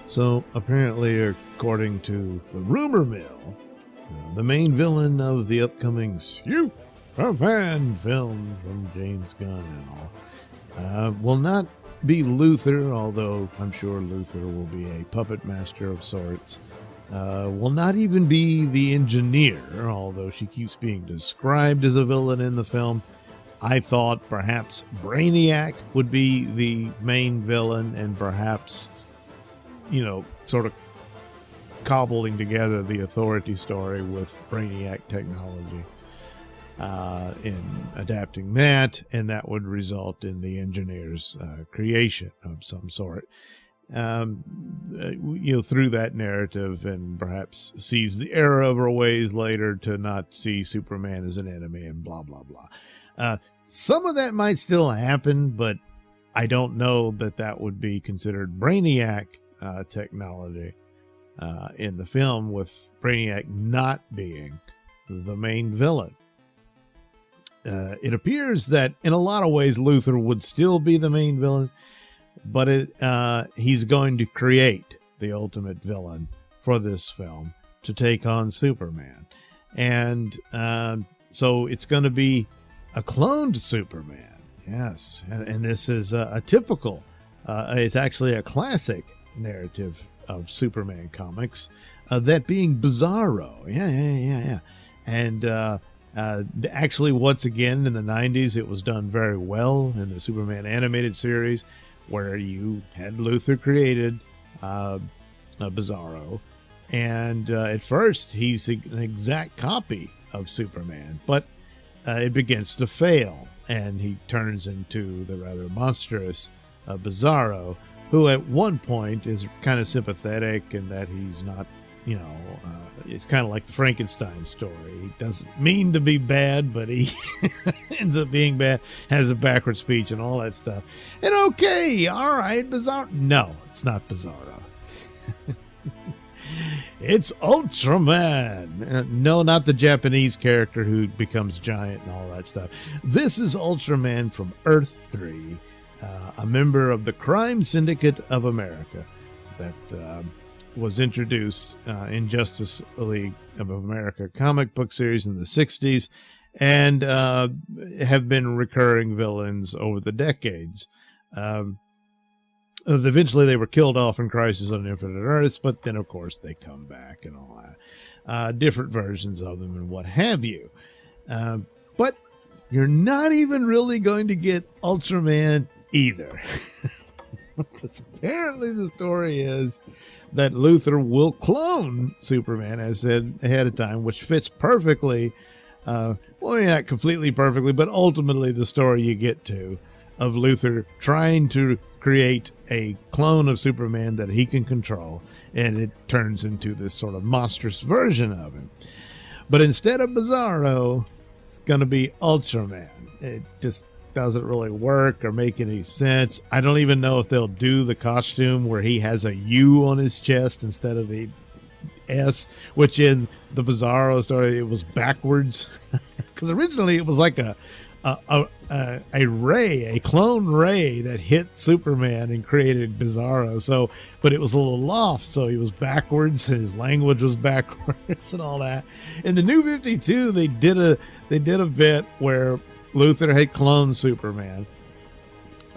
So apparently, according to the rumor mill, the main villain of the upcoming Superman film from James Gunn and all will not be Luthor, although I'm sure Luthor will be a puppet master of sorts. Will not even be the engineer, although she keeps being described as a villain in the film. I thought perhaps Brainiac would be the main villain, and perhaps, sort of cobbling together the Authority story with Brainiac technology in adapting that, and that would result in the engineer's creation of some sort. Through that narrative, and perhaps sees the error of her ways later to not see Superman as an enemy and blah, blah, blah. Some of that might still happen, but I don't know that would be considered Brainiac technology in the film, with Brainiac not being the main villain. It appears that in a lot of ways Luthor would still be the main villain, but he's going to create the ultimate villain for this film to take on Superman. And so it's going to be a cloned Superman. Yes. And this is a typical, it's actually a classic narrative of Superman comics, that being Bizarro. Yeah. And actually, once again, in the 90s, it was done very well in the Superman animated series, where you had Luthor created Bizarro. And at first, he's an exact copy of Superman, but it begins to fail, and he turns into the rather monstrous Bizarro, who at one point is kind of sympathetic in that he's not, it's kind of like the Frankenstein story. He doesn't mean to be bad, but he ends up being bad, has a backward speech and all that stuff. And okay, all right, Bizarro. No, it's not Bizarro. It's Ultraman. No, not the Japanese character who becomes giant and all that stuff. This is Ultraman from Earth 3, a member of the Crime Syndicate of America that was introduced in Justice League of America comic book series in the 60s, and have been recurring villains over the decades. Eventually they were killed off in Crisis on Infinite Earths, but then of course they come back and all that. Different versions of them and what have you. But you're not even really going to get Ultraman either. Because apparently the story is that Luthor will clone Superman, as said ahead of time, which fits perfectly, not completely perfectly, but ultimately the story you get to of Luthor trying to create a clone of Superman that he can control, and it turns into this sort of monstrous version of him. But instead of Bizarro, it's going to be Ultraman. It just doesn't really work or make any sense. I don't even know if they'll do the costume where he has a U on his chest instead of the S, which in the Bizarro story it was backwards. Because originally it was like a clone ray that hit Superman and created Bizarro. So, but it was a little off, so he was backwards and his language was backwards and all that. In the New 52, they did a bit where Luthor had cloned Superman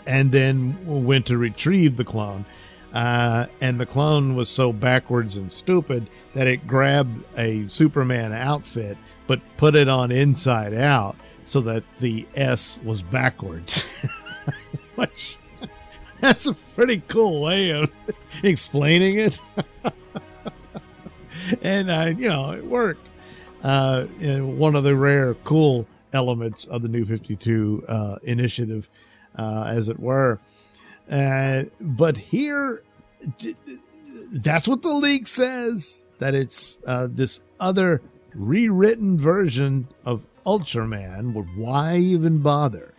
and then went to retrieve the clone. And the clone was so backwards and stupid that it grabbed a Superman outfit but put it on inside out so that the S was backwards. Which, that's a pretty cool way of explaining it. And, it worked. One of the rare cool elements of the New 52 initiative, as it were. But here, that's what the leak says, that it's this other rewritten version of Ultraman. Well, why even bother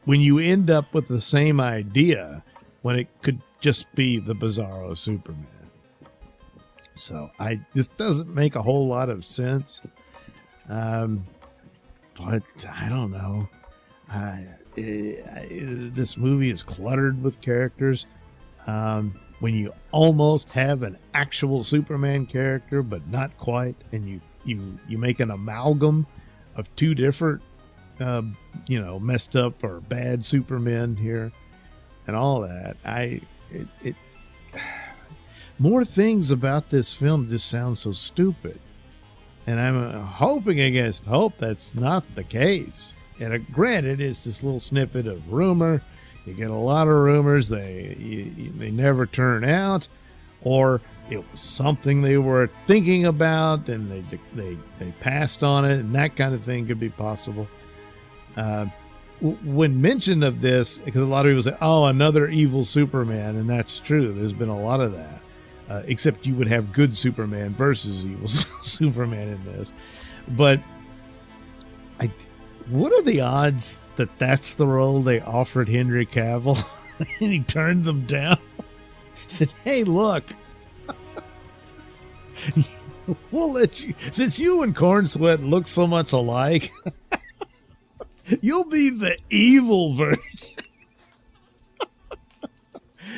when you end up with the same idea when it could just be the Bizarro Superman? So this doesn't make a whole lot of sense. But I don't know. This movie is cluttered with characters. When you almost have an actual Superman character, but not quite, and you make an amalgam of two different, messed up or bad Supermen here, and all that. More things about this film just sound so stupid, and I'm hoping against hope that's not the case. And granted, it's this little snippet of rumor. You get a lot of rumors. They never turn out, or it was something they were thinking about and they passed on it, and that kind of thing could be possible. When mention of this, because a lot of people say, "Oh, another evil Superman," and that's true. There's been a lot of that, except you would have good Superman versus evil Superman in this. But what are the odds that that's the role they offered Henry Cavill and he turned them down? He said, "Hey, look, we'll let you, since you and Corn Sweat look so much alike, you'll be the evil version."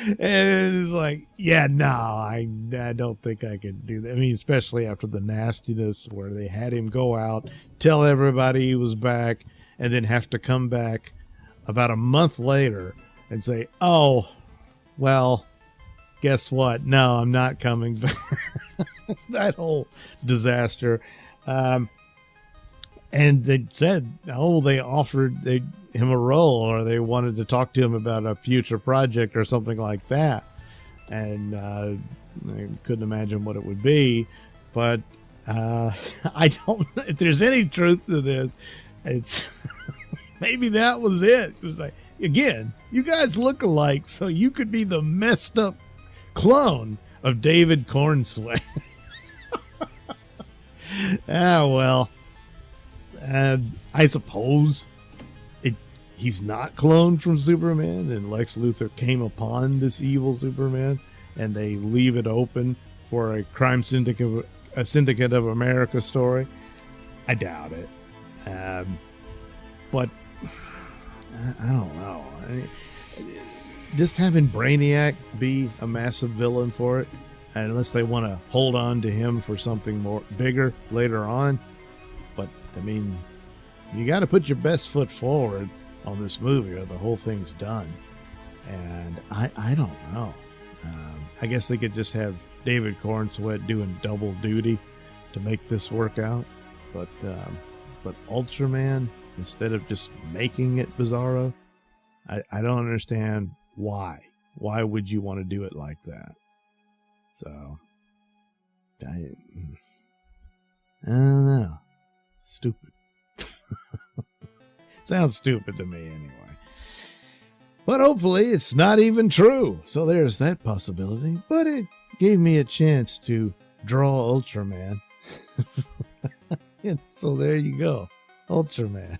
And it's like, yeah, no, I don't think I could do that. I mean, especially after the nastiness where they had him go out, tell everybody he was back, and then have to come back about a month later and say, "Oh, well, guess what? No, I'm not coming back." That whole disaster. And they said, oh, they offered him a role, or they wanted to talk to him about a future project or something like that. And I couldn't imagine what it would be. But I don't know if there's any truth to this. It's maybe that was it. It's like, again, you guys look alike, so you could be the messed up clone of David Cornsweat. Well, I suppose he's not cloned from Superman, and Lex Luthor came upon this evil Superman, and they leave it open for a Syndicate of America story. I doubt it. But I don't know. Just having Brainiac be a massive villain for it, unless they want to hold on to him for something more bigger later on. But I mean, you got to put your best foot forward on this movie, or the whole thing's done. And I don't know. I guess they could just have David Cornsweat doing double duty to make this work out. But Ultraman, instead of just making it Bizarro, I don't understand why. Why would you want to do it like that? So, I don't know. Stupid. Sounds stupid to me anyway. But hopefully it's not even true. So there's that possibility. But it gave me a chance to draw Ultraman. And so there you go. Ultraman.